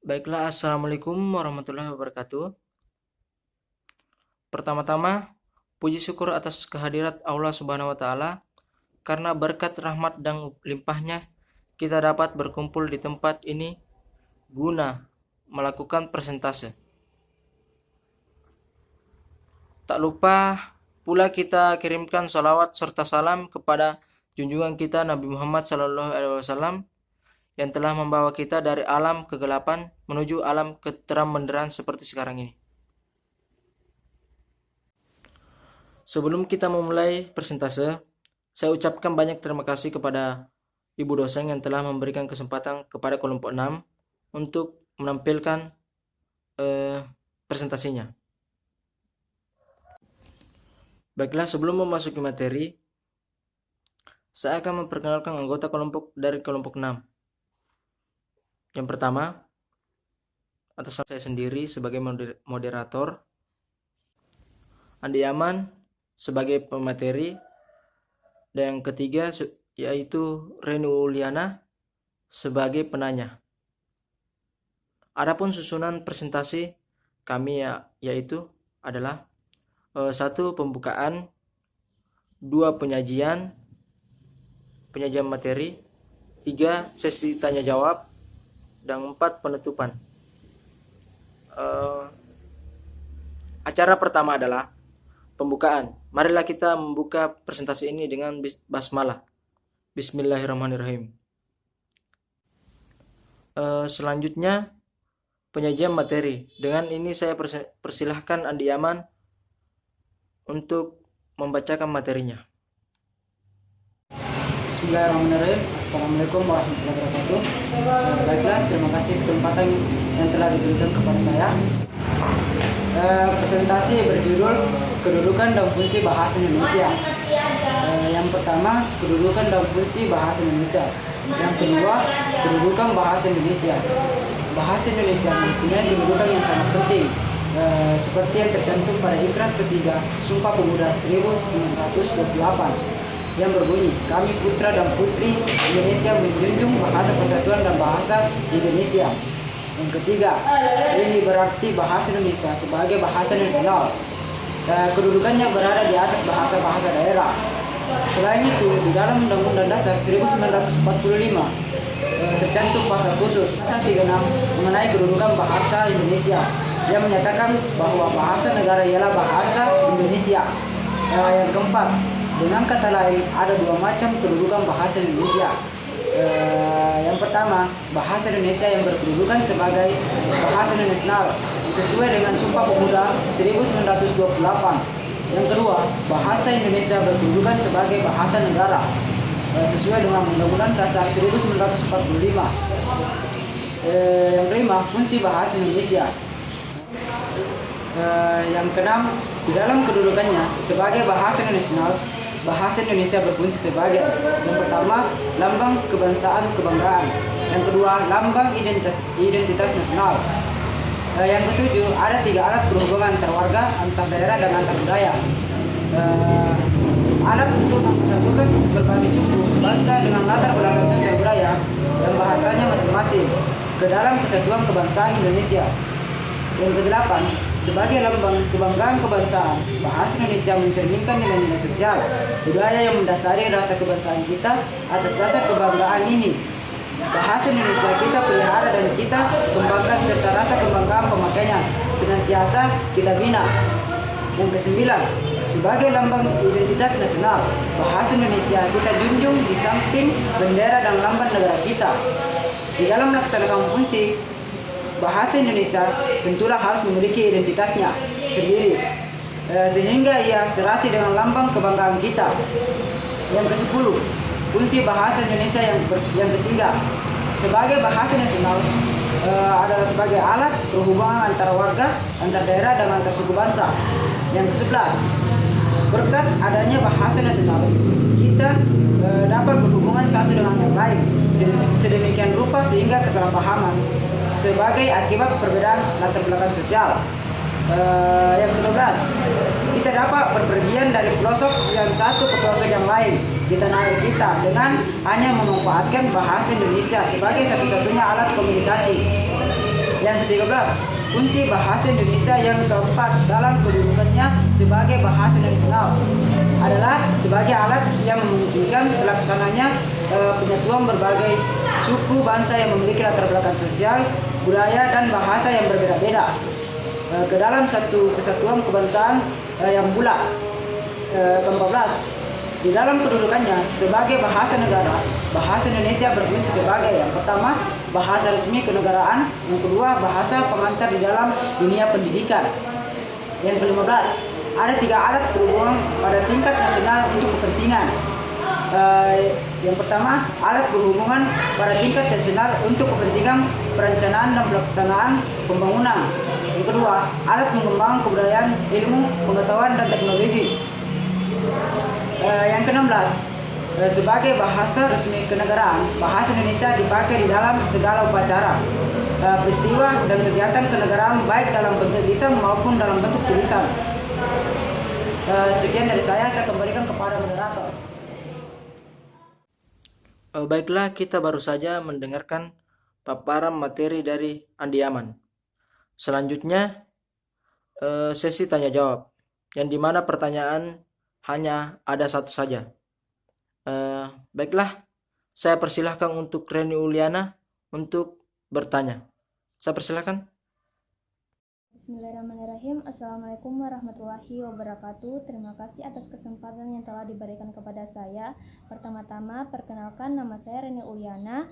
Baiklah, Assalamualaikum warahmatullahi wabarakatuh. Pertama-tama, puji syukur atas kehadirat Allah Subhanahu wa Ta'ala, karena berkat rahmat dan limpahnya kita dapat berkumpul di tempat ini guna melakukan presentase. Tak lupa pula kita kirimkan salawat serta salam kepada junjungan kita Nabi Muhammad SAW yang telah membawa kita dari alam kegelapan menuju alam keterang benderang seperti sekarang ini. Sebelum kita memulai presentase, saya ucapkan banyak terima kasih kepada Ibu dosen yang telah memberikan kesempatan kepada kelompok 6 untuk menampilkan presentasinya. Baiklah, sebelum memasuki materi, saya akan memperkenalkan anggota kelompok dari kelompok 6. Yang pertama, atas nama saya sendiri sebagai moderator, Andi Yaman sebagai pemateri, dan yang ketiga yaitu Renu Uliana sebagai penanya. Adapun susunan presentasi kami yaitu adalah 1. Pembukaan, 2. Penyajian materi, 3. Sesi tanya jawab, dan 4. Penutupan. Acara pertama adalah pembukaan. Marilah kita membuka presentasi ini dengan basmalah. Bismillahirrahmanirrahim. Selanjutnya penyajian materi. Dengan ini saya persilahkan Andi Yaman untuk membacakan materinya. Bismillahirrahmanirrahim. Assalamualaikum warahmatullahi wabarakatuh. Baiklah, terima kasih kesempatan yang telah diberikan kepada saya. Presentasi berjudul Kedudukan dan Fungsi Bahasa Indonesia. Yang pertama, kedudukan dan fungsi bahasa Indonesia. Yang kedua, kedudukan bahasa Indonesia. Bahasa Indonesia mempunyai kedudukan yang sangat penting, seperti yang tercantum pada Ikrar ketiga Sumpah Pemuda 1928 yang berbunyi, kami putra dan putri Indonesia menjunjung bahasa persatuan dan bahasa Indonesia. Yang ketiga, ini berarti bahasa Indonesia sebagai bahasa nasional. Kedudukannya berada di atas bahasa-bahasa daerah. Selain itu, di dalam Undang-Undang Dasar 1945 tercantum pasal khusus pasal 36 mengenai kedudukan bahasa Indonesia yang menyatakan bahwa bahasa negara ialah bahasa Indonesia. Yang keempat, dengan kata lain, ada 2 macam kedudukan bahasa Indonesia. Yang pertama, bahasa Indonesia yang berkedudukan sebagai bahasa nasional sesuai dengan Sumpah Pemuda 1928. Yang kedua, bahasa Indonesia berkedudukan sebagai bahasa negara sesuai dengan Undang-Undang Dasar 1945. Yang kelima, fungsi bahasa Indonesia. Yang keenam, di dalam kedudukannya sebagai bahasa nasional, bahasa Indonesia berfungsi sebagai yang pertama, lambang kebangsaan kebanggaan. Yang kedua, lambang identitas nasional. Yang ketujuh, ada 3 alat perhubungan antar warga, antar daerah, dan antar budaya. Alat untuk mempersatukan berbagai suku bangsa dengan latar belakang sosial budaya dan bahasanya masing-masing ke dalam kesatuan kebangsaan Indonesia. Yang kedelapan, sebagai lambang kebanggaan kebangsaan, bahasa Indonesia mencerminkan nilai-nilai sosial budaya yang mendasari rasa kebangsaan kita. Atas dasar kebanggaan ini, bahasa Indonesia kita pelihara dan kita kembangkan serta rasa kebanggaan pemakainya senantiasa kita bina. Yang kesembilan, sebagai lambang identitas nasional, bahasa Indonesia kita junjung di samping bendera dan lambang negara kita. Di dalam melaksanakan fungsi, bahasa Indonesia tentulah harus memiliki identitasnya sendiri, sehingga ia serasi dengan lambang kebanggaan kita. Yang ke-10, fungsi bahasa Indonesia yang ketiga, sebagai bahasa nasional adalah sebagai alat perhubungan antara warga, antar daerah, dan antar suku bangsa. Yang ke-11, berkat adanya bahasa nasional, kita dapat berhubungan satu dengan yang lain sedemikian rupa sehingga kesalahpahaman sebagai akibat perbedaan latar belakang sosial. Yang ke-12, kita dapat berpergian dari pelosok yang satu ke pelosok yang lain di tanah air kita dengan hanya memanfaatkan bahasa Indonesia sebagai satu-satunya alat komunikasi. Yang ke-13, fungsi bahasa Indonesia yang keempat dalam kedudukannya sebagai bahasa nasional adalah sebagai alat yang memungkinkan terlaksananya penyatuan berbagai suku bangsa yang memiliki latar belakang sosial, budaya, dan bahasa yang berbeda-beda ke dalam satu kesatuan kebangsaan yang bulat. Ke-14, di dalam kedudukannya sebagai bahasa negara, bahasa Indonesia berfungsi sebagai yang pertama, bahasa resmi kenegaraan, yang kedua, bahasa pengantar di dalam dunia pendidikan. Yang ke-15, ada 3 alat berhubungan pada tingkat nasional untuk kepentingan. Yang pertama, alat berhubungan pada tingkat nasional untuk kepentingan perencanaan dan pelaksanaan pembangunan. Yang kedua, alat mengembangkan kebudayaan, ilmu, pengetahuan, dan teknologi. Yang ke-16, sebagai bahasa resmi kenegaraan, bahasa Indonesia dipakai di dalam segala upacara, peristiwa, dan kegiatan kenegaraan baik dalam bentuk lisan maupun dalam bentuk tulisan. Sekian dari saya kembalikan kepada moderator. Baiklah, kita baru saja mendengarkan paparan materi dari Andi Aman. Selanjutnya, sesi tanya jawab, yang dimana pertanyaan hanya ada satu saja. Baiklah, saya persilahkan untuk Reni Uliana untuk bertanya. Saya persilahkan. Bismillahirrahmanirrahim. Assalamualaikum warahmatullahi wabarakatuh. Terima kasih atas kesempatan yang telah diberikan kepada saya. Pertama-tama, perkenalkan, nama saya Reni Uliana.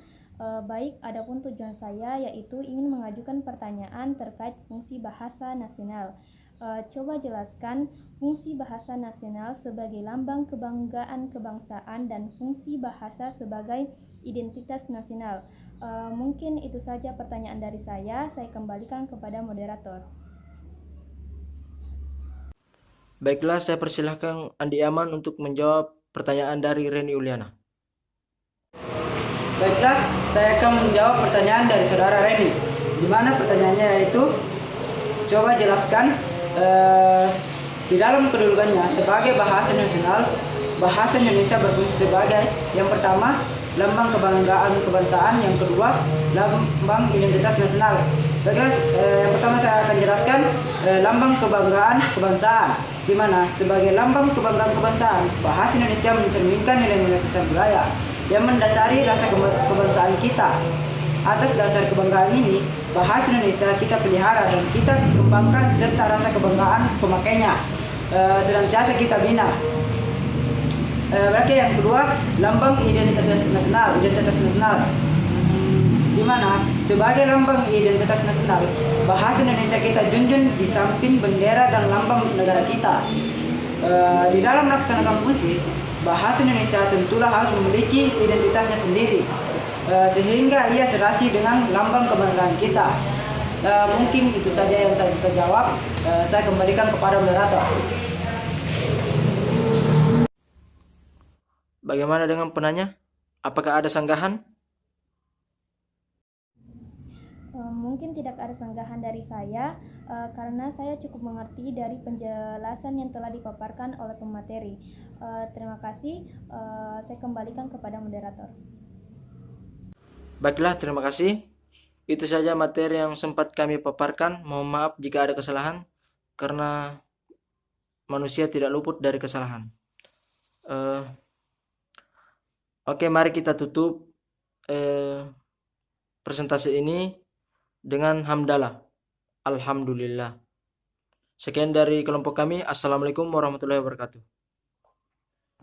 Baik, adapun tujuan saya yaitu ingin mengajukan pertanyaan terkait fungsi bahasa nasional. Coba jelaskan fungsi bahasa nasional sebagai lambang kebanggaan kebangsaan dan fungsi bahasa sebagai identitas nasional. Mungkin itu saja pertanyaan dari saya kembalikan kepada moderator. Baiklah, saya persilahkan Andi Aman untuk menjawab pertanyaan dari Reni Uliana. Baiklah, saya akan menjawab pertanyaan dari saudara Reni. Di mana pertanyaannya yaitu, coba jelaskan di dalam kedudukannya sebagai bahasa nasional, bahasa Indonesia berfungsi sebagai yang pertama, lambang kebanggaan kebangsaan, yang kedua, lambang identitas nasional. Baiklah, yang pertama saya akan jelaskan lambang kebanggaan kebangsaan, di mana sebagai lambang kebanggaan kebangsaan, bahasa Indonesia mencerminkan nilai-nilai sosial budaya yang mendasari rasa kebangsaan kita. Atas dasar kebanggaan ini, bahasa Indonesia kita pelihara dan kita kembangkan serta rasa kebanggaan pemakainya senantiasa kita bina. Berarti yang kedua, lambang identitas nasional, di mana sebagai lambang identitas nasional, bahasa Indonesia kita junjung di samping bendera dan lambang negara kita. Di dalam melaksanakan fungsi, bahasa Indonesia tentulah harus memiliki identitasnya sendiri, sehingga ia serasi dengan lambang kebangsaan kita. Mungkin itu saja yang saya bisa jawab. Saya kembalikan kepada moderator. Bagaimana dengan penanya? Apakah ada sanggahan? Mungkin tidak ada sanggahan dari saya karena saya cukup mengerti dari penjelasan yang telah dipaparkan oleh pemateri. Terima kasih. Saya kembalikan kepada moderator. Baiklah, terima kasih. Itu saja materi yang sempat kami paparkan. Mohon maaf jika ada kesalahan, karena manusia tidak luput dari kesalahan. Oke, mari kita tutup presentasi ini dengan hamdalah. Alhamdulillah. Sekian dari kelompok kami. Assalamualaikum warahmatullahi wabarakatuh.